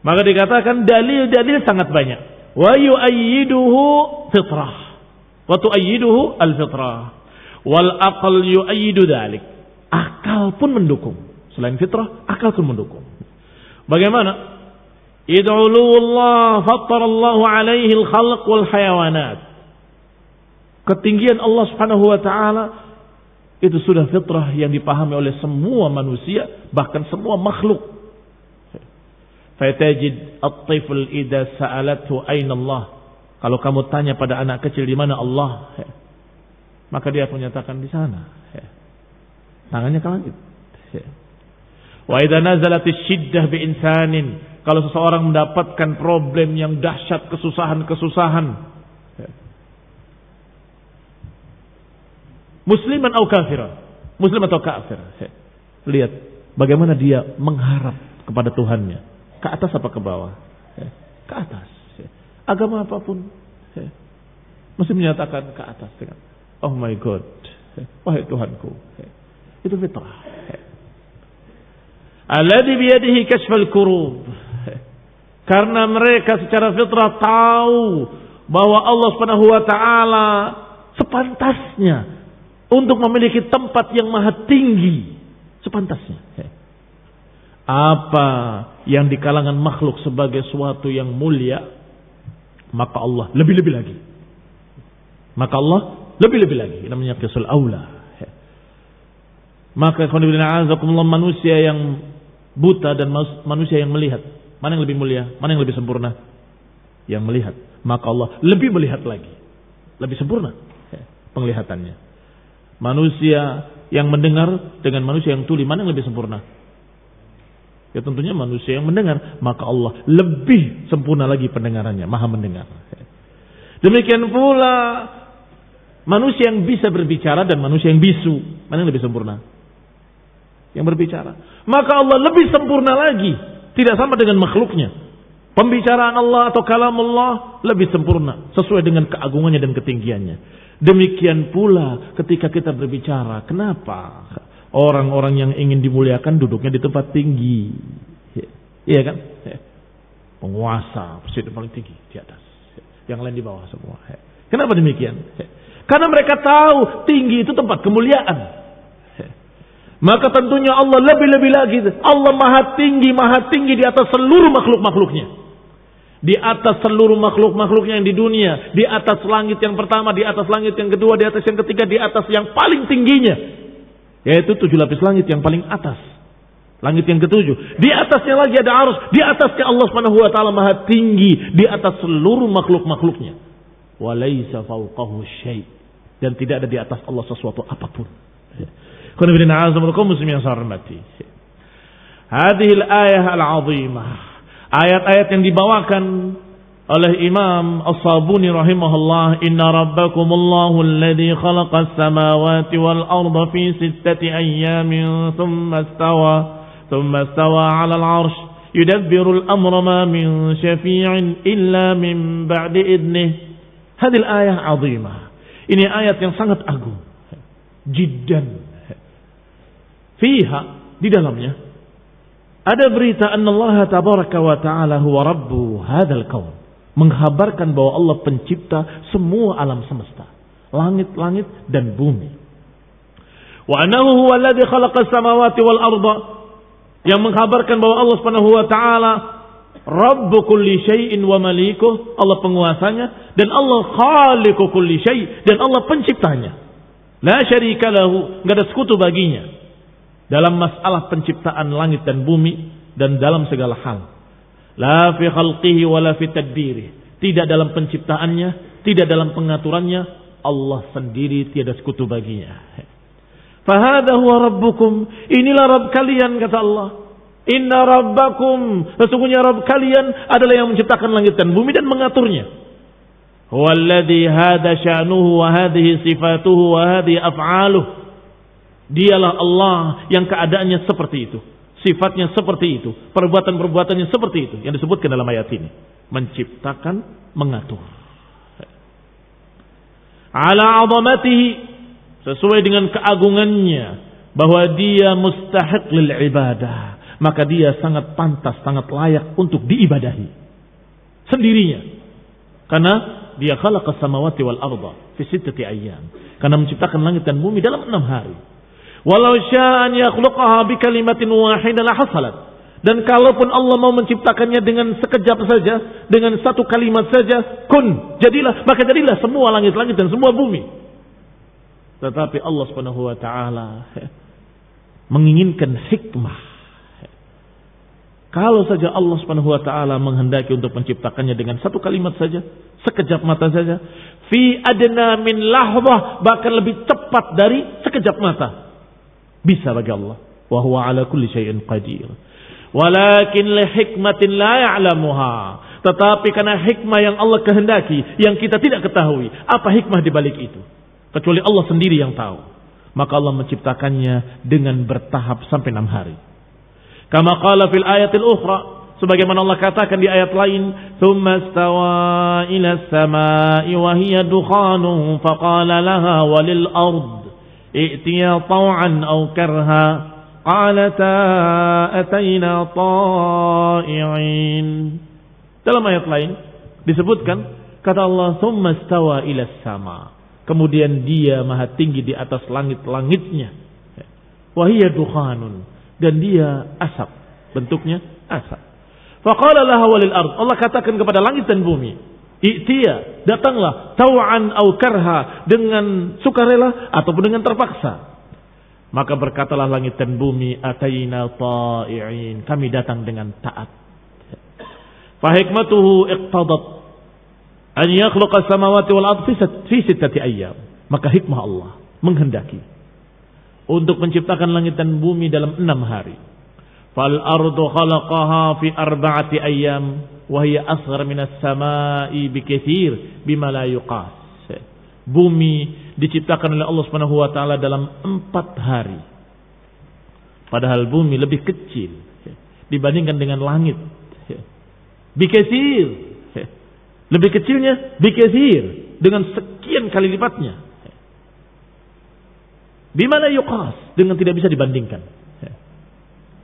Maka dikatakan dalil-dalil sangat banyak. Wa yu'ayyiduhu fitrah. Wa tu'ayyiduhu al-fitrah. Wal aql yu'ayyidu dhalik. Akal pun mendukung. Selain fitrah, akal pun mendukung. Bagaimana? Id'ulu Allah fattarallahu alaihi al-khalq wal hayawanat. Ketinggian Allah Subhanahu wa taala itu sudah fitrah yang dipahami oleh semua manusia, bahkan semua makhluk. Fatajid at-tifl idza sa'alathu aina Allah. Kalau kamu tanya pada anak kecil di mana Allah, maka dia menyatakan di sana. Tangannya ke langit. Wa idza nazalatis shiddah bi insanin, kalau seseorang mendapatkan problem yang dahsyat, kesusahan, musliman atau kafiran, muslim atau kafir, lihat bagaimana dia mengharap kepada Tuhannya, ke atas apa ke bawah? Ke atas. Agama apapun mesti menyatakan ke atas dengan oh my God, wahai Tuhanku. Itu fitrah. Alladhi biyadihi kashfal kurub. Karena mereka secara fitrah tahu bahwa Allah Subhanahu wa taala sepantasnya untuk memiliki tempat yang maha tinggi, sepantasnya. Apa yang di kalangan makhluk sebagai suatu yang mulia, maka Allah lebih-lebih lagi. Maka Allah lebih-lebih lagi. Namanya qisul aula. Maka manusia yang buta dan manusia yang melihat, mana yang lebih mulia, mana yang lebih sempurna? Yang melihat. Maka Allah lebih melihat lagi, lebih sempurna penglihatannya. Manusia yang mendengar dengan manusia yang tuli, mana yang lebih sempurna? Ya tentunya manusia yang mendengar, maka Allah lebih sempurna lagi pendengarannya, maha mendengar. Demikian pula manusia yang bisa berbicara dan manusia yang bisu, mana yang lebih sempurna? Yang berbicara. Maka Allah lebih sempurna lagi, tidak sama dengan makhluknya. Pembicaraan Allah atau kalam Allah lebih sempurna sesuai dengan keagungannya dan ketinggiannya. Demikian pula ketika kita berbicara, kenapa orang-orang yang ingin dimuliakan duduknya di tempat tinggi? Iya kan? Penguasa, presiden paling tinggi di atas, yang lain di bawah semua. Kenapa demikian? Karena mereka tahu tinggi itu tempat kemuliaan. Maka tentunya Allah lebih-lebih lagi. Allah maha tinggi di atas seluruh makhluk-makhluknya. Di atas seluruh makhluk-makhluknya yang di dunia. Di atas langit yang pertama, di atas langit yang kedua, di atas yang ketiga, di atas yang paling tingginya. Yaitu 7 lapis langit yang paling atas. Langit yang ketujuh. Di atasnya lagi ada arus. Di atasnya Allah Subhanahu wa taala maha tinggi di atas seluruh makhluk-makhluknya. Wa laisa fawqahu syai'. Dan tidak ada di atas Allah sesuatu apapun. Hadhil ayah al-azimah. Ayat-ayat yang dibawakan oleh Imam As-Sabuni rahimahullah, inna rabbakumullahu alladhi khalaqas samawati wal arda fi 6 ayyamin thumma istawa 'ala al-'arsh yudabbiru al-amra ma min syafi'in illa min ba'di idnih. Hadhil ayah 'azimah. Ini ayat yang sangat agung. Jiddan. Fiha, di dalamnya ada berita annallaha tabaraka wa ta'ala huwa rabbu hadzal kaun, menghabarkan bahwa Allah pencipta semua alam semesta. langit-langit dan bumi. Wa annahu huwa alladhi khalaqa as-samawati wal arda, yang mengkabarkan bahwa Allah Subhanahu wa taala Rabb kulli syai'in wa malikuh, Allah penguasanya, dan Allah khaliqu kulli syai', dan Allah penciptanya. La syarika lahu, enggak ada sekutu baginya dalam masalah penciptaan langit dan bumi dan dalam segala hal. La fi khalqihi wa la fi tadbirih, tidak dalam penciptaannya, tidak dalam pengaturannya, Allah sendiri tiada sekutu baginya. Fahadha huwa rabbukum, inilah Rabb kalian, kata Allah. Inna rabbakum, sesungguhnya Rabb kalian adalah yang menciptakan langit dan bumi dan mengaturnya. Huwallazi hadha sya'nuhu wa hadhihi sifatuhu wa hadhihi af'aluh. Dialah Allah yang keadaannya seperti itu, sifatnya seperti itu, perbuatan-perbuatannya seperti itu yang disebutkan dalam ayat ini. Menciptakan, mengatur. Ala 'azamatihi, sesuai dengan keagungannya, bahwa dia mustahiq lil ibadah, maka dia sangat pantas, sangat layak untuk diibadahi sendirinya. Karena dia khalaqas samawati wal arda fi 6 ayyam, karena menciptakan langit dan bumi dalam 6 hari. Walau sya'an yakhluqaha bi kalimatin wahidah la hasalat, dan kalaupun Allah mau menciptakannya dengan sekejap saja, dengan satu kalimat saja, kun, jadilah, maka jadilah semua langit-langit dan semua bumi. Tetapi Allah Subhanahu wa taala menginginkan hikmah. Kalau saja Allah Subhanahu wa taala menghendaki untuk menciptakannya dengan satu kalimat saja, sekejap mata saja, fi adna min lahzah, bahkan lebih cepat dari sekejap mata, bisa bagi Allah. Wa huwa ala kulli syai'in qadir. Walakin li hikmatin la ya'lamuha, tetapi karena hikmah yang Allah kehendaki yang kita tidak ketahui, apa hikmah di balik itu? Kecuali Allah sendiri yang tahu. Maka Allah menciptakannya dengan bertahap sampai 6 hari. Kama qala fil ayatil ukhra, sebagaimana Allah katakan di ayat lain, "Tsumma stawa ila as-samaa'i wa hiya dukhanun faqala laha walil ard i'tiya taw'an aw karha qalata atayna ta'i'in." Dalam ayat lain disebutkan, kata Allah, "Tsumma stawa ila as-sama'." Kemudian dia maha tinggi di atas langit-langitnya. Wahiyya dukhanun, dan dia asap, bentuknya asap. Faqala laha walil ard, Allah katakan kepada langit dan bumi, i'tiya, datanglah, taw'an au karha, dengan sukarela ataupun dengan terpaksa. Maka berkatalah langit dan bumi, ataina ta'i'in, kami datang dengan taat. Fa hikmatuhu iqtadat an yakhluqa as-samawati wal ardh fi 6 ayyam. Maka hikmah Allah menghendaki untuk menciptakan langit dan bumi dalam 6 hari. Fal ardu khalaqaha fi 4 ayyam wa hiya asghar min as-samai bikatsir bima la yuqas. Bumi diciptakan oleh Allah Subhanahu wa taala dalam 4 hari. Padahal bumi lebih kecil dibandingkan dengan langit. Bikatsir, lebih kecilnya bikatsir, dengan sekian kali lipatnya. Bimana yuqas, dengan tidak bisa dibandingkan.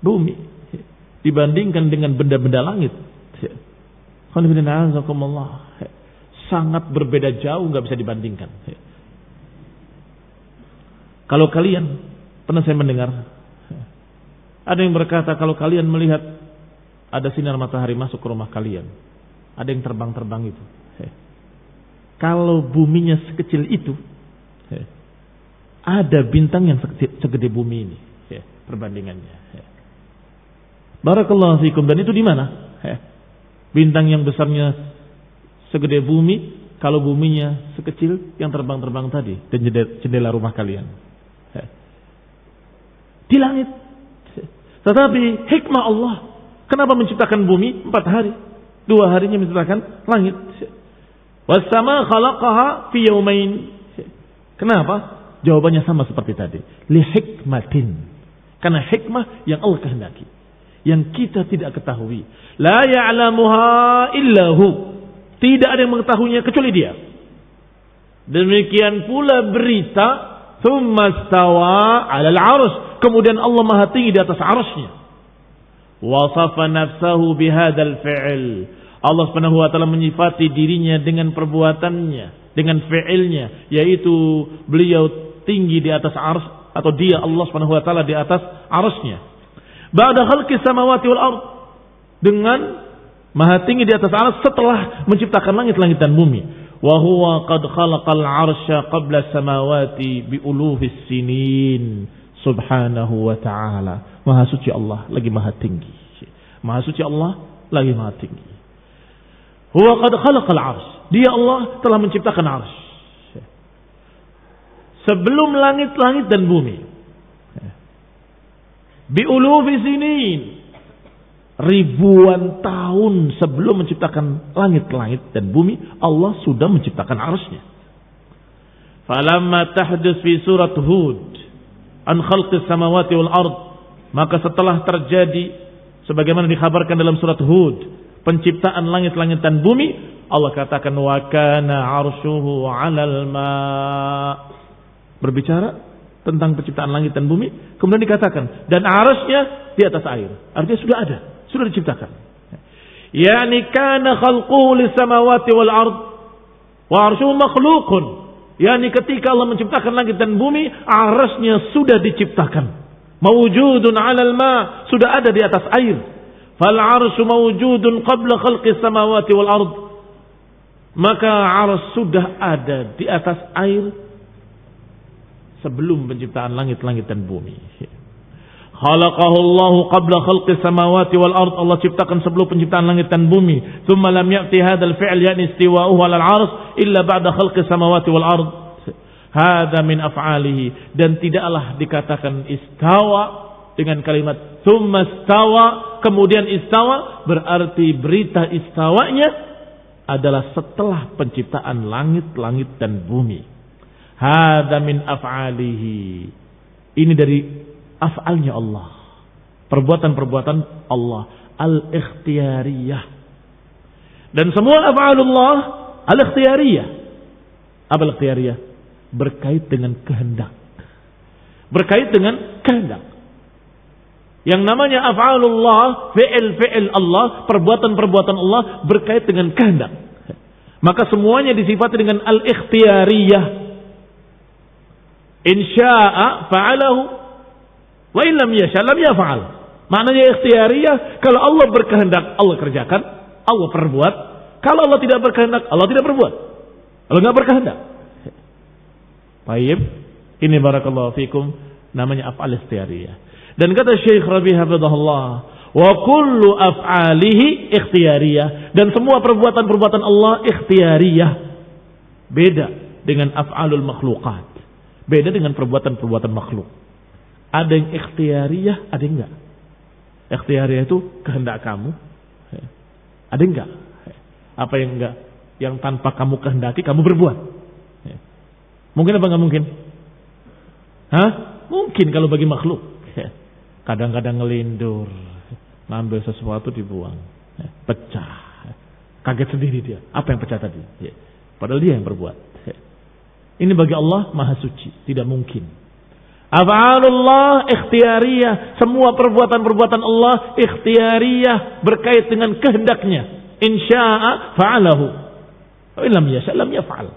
Bumi dibandingkan dengan benda-benda langit, sangat berbeda jauh, nggak bisa dibandingkan. Kalau kalian, pernah saya mendengar ada yang berkata, kalau kalian melihat ada sinar matahari masuk ke rumah kalian, ada yang terbang-terbang itu, kalau buminya sekecil itu, ada bintang yang segede bumi ini, perbandingannya. Barakallahu fikum. Dan itu di mana? Bintang yang besarnya segede bumi, kalau buminya sekecil yang terbang-terbang tadi, dan jendela rumah kalian di langit. Tetapi hikmah Allah, kenapa menciptakan bumi 4 hari? 2 harinya menciptakan langit. Was-sama khalaqaha fi yawmain. Kenapa? Jawabannya sama seperti tadi. Li hikmatin. Karena hikmah yang Allah kehendaki, yang kita tidak ketahui. La ya'lamuha illahu. Tidak ada yang mengetahuinya kecuali Dia. Demikian pula berita, tsumma stawa 'alal 'arsy. Kemudian Allah Maha tinggi di atas 'arsy-Nya. Wasafa nafsahu bihadzal fi'l. Allah Subhanahu wa taala menyifati dirinya dengan perbuatannya, dengan fi'ilnya, yaitu beliau tinggi di atas arsy, atau dia Allah Subhanahu wa taala di atas arsy-Nya. Ba'da khalqis samawati wal ard, dengan maha tinggi di atas arsy setelah menciptakan langit-langit dan bumi. Wa huwa qad khalaqal arsya qabla samawati bi ulufis sinin. Subhanahu wa ta'ala. Maha suci Allah lagi maha tinggi. Maha suci Allah lagi maha tinggi. Huwa qad khalaqal arsy. Dia Allah telah menciptakan arsy sebelum langit-langit dan bumi. Bi'ulufi sinin, ribuan tahun sebelum menciptakan langit-langit dan bumi, Allah sudah menciptakan arsy-Nya. Falamma tahdits fi surat Hud an khalqis samawati wal ard, maka setelah terjadi sebagaimana dikhabarkan dalam surat Hud, penciptaan langit-langit dan bumi, Allah katakan wa kana arshuhu 'alal ma'. Berbicara tentang penciptaan langit dan bumi, kemudian dikatakan dan arsy-Nya di atas air. Artinya sudah ada, sudah diciptakan. Yani kana khalquhu lis samawati wal ard wa arshuhu makhluqun. Yani ketika Allah menciptakan langit dan bumi, arsy-Nya sudah diciptakan. Mawjudun 'alal ma, sudah ada di atas air. Fal arsyu mawjudun qabla khalqis samawati wal ard. Maka arsy sudah ada di atas air sebelum penciptaan langit-langit dan bumi. Khalaqahu Allahu qabla khalqis samawati wal ard. Allah ciptakan sebelum penciptaan langit dan bumi. Tsumma lam ya'ti hadzal fi'l yani istiwa'uhu 'alal 'arsy illa ba'da khalqis samawati wal ard. Hadza min af'alihi, dan tidaklah dikatakan istawa dengan kalimat tsumma istawa kemudian istawa, berarti berita istawanya adalah setelah penciptaan langit-langit dan bumi. Hadza min af'alihi. Ini dari af'alnya Allah. Perbuatan-perbuatan Allah al-ikhtiyariyah. Dan semua af'alullah al-ikhtiyariyah. Apa al-ikhtiyariyah? Berkait dengan kehendak. Berkait dengan kehendak. Yang namanya af'alullah, fi'il Allah, perbuatan-perbuatan Allah berkait dengan kehendak. Maka semuanya disifati dengan al-ikhtiyariyah. Insya'a fa'alahu wa illam yasha' lam yaf'al. Maknanya ikhtiyariyah, kalau Allah berkehendak Allah kerjakan, Allah perbuat. Kalau Allah tidak berkehendak Allah tidak perbuat. Allah enggak berkehendak. Baik, ini barakallahu fikum namanya af'al ikhtiyariyah. Dan kata Syekh Rabi hafizahullah, wa kullu af'alihi ikhtiyariyah, dan semua perbuatan-perbuatan Allah ikhtiyariyah. Beda dengan af'alul makhluqat. Beda dengan perbuatan-perbuatan makhluk. Ada yang ikhtiyariyah, ada yang enggak. Ikhtiyariyah itu kehendak kamu. Ada yang enggak. Apa yang enggak? Yang tanpa kamu kehendaki kamu berbuat. Mungkin apa enggak mungkin? Hah? Mungkin kalau bagi makhluk. Kadang-kadang ngelindur, ngambil sesuatu dibuang, pecah. Kaget sendiri dia. Apa yang pecah tadi? Padahal dia yang berbuat. Ini bagi Allah maha suci, tidak mungkin. Af'alullah ikhtiyariyah, semua perbuatan-perbuatan Allah ikhtiyariyah, berkait dengan kehendaknya. Insya'a fa'alahu wa illam yasha' lam yaf'al.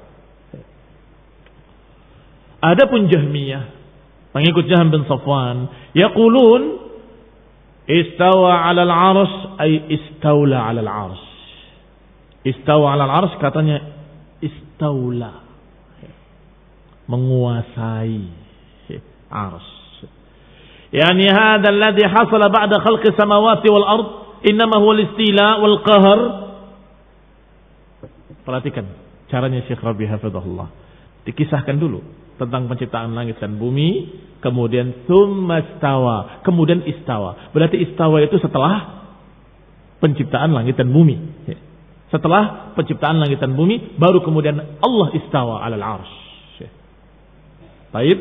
Adapun Jahmiyah, pengikut Jahm bin Safwan, yaqulun istawa 'alal 'arsy ay istaula 'alal 'arsy. Istawa 'alal 'arsy katanya istaula, menguasai arsy. Yani hadzal ladzi hasala ba'da khalqis samawati wal ard innama huwa al-istila wal qahr. Perhatikan caranya Syekh Rabi hafizahullah. Dikisahkan dulu tentang penciptaan langit dan bumi, kemudian tsumma istawa, kemudian istawa. Berarti istawa itu setelah penciptaan langit dan bumi. Setelah penciptaan langit dan bumi baru kemudian Allah istawa 'alal 'arsy. Baik.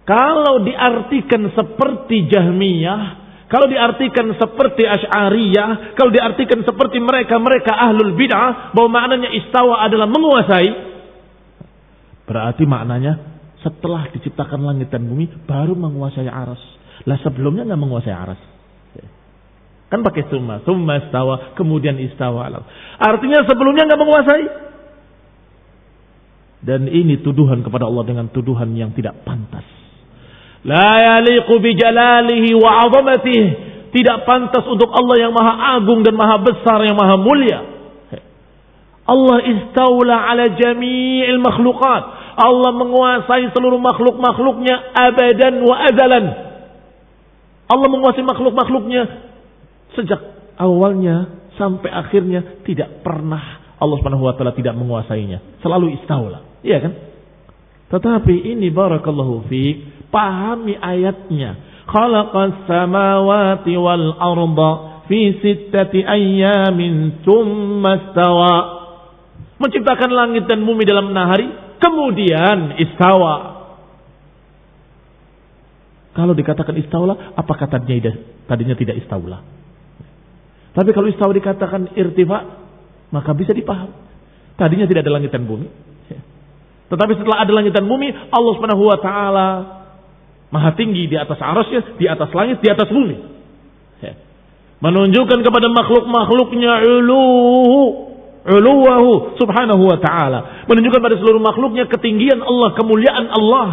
Kalau diartikan seperti Jahmiyah, kalau diartikan seperti Asy'ariyah, kalau diartikan seperti mereka ahlul bid'ah, bahwa maknanya istawa adalah menguasai, berarti maknanya setelah diciptakan langit dan bumi baru menguasai arsy. Lah sebelumnya enggak menguasai arsy. Kan pakai summa istawa, kemudian istawa. Artinya sebelumnya enggak menguasai. Dan ini tuduhan kepada Allah dengan tuduhan yang tidak pantas. La yaliqu bi jalalihi wa 'azamatihi. Tidak pantas untuk Allah yang maha agung dan maha besar, yang maha mulia. Allah istaula ala jami'il makhluqat. Allah menguasai seluruh makhluk-makhluknya abadan wa azalan. Allah menguasai makhluk-makhluknya sejak awalnya sampai akhirnya. Tidak pernah Allah Subhanahu wa taala tidak menguasainya. Selalu istaula. Iya kan? Tetapi ini barakallahu fiik, pahami ayatnya. Khalaqas samawati wal arda fi sittati ayyamin tsumma istawa. Menciptakan langit dan bumi dalam 6 hari, kemudian istawa. Kalau dikatakan istaula, apakah tadinya tidak istaula? Tapi kalau istawa dikatakan irtifa, maka bisa dipaham. Tadinya tidak ada langit dan bumi. Tetapi setelah ada langit dan bumi, Allah Subhanahu wa taala maha tinggi di atas arasy-Nya, di atas langit, di atas bumi. Menunjukkan kepada makhluk-makhluknya uluwahu subhanahu wa ta'ala. Menunjukkan pada seluruh makhluknya ketinggian Allah, kemuliaan Allah.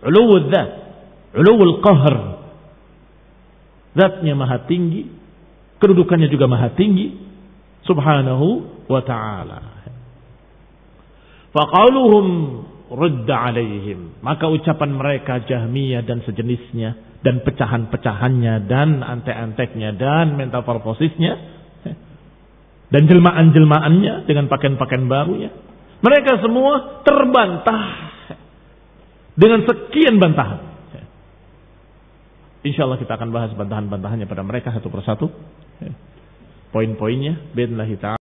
Uluwul dzat, uluwul qahr. Zatnya maha tinggi, kedudukannya juga maha tinggi, subhanahu wa ta'ala. Faqauluhum rudda alaihim. Maka ucapan mereka Jahmiyah dan sejenisnya, dan pecahan-pecahannya, dan antek-anteknya, dan metaforposisnya, dan jelmaan-jelmaannya dengan pakaian-pakaian barunya, mereka semua terbantah dengan sekian bantahan. InsyaAllah kita akan bahas bantahan-bantahannya pada mereka satu persatu, poin-poinnya biidznillah ta'ala.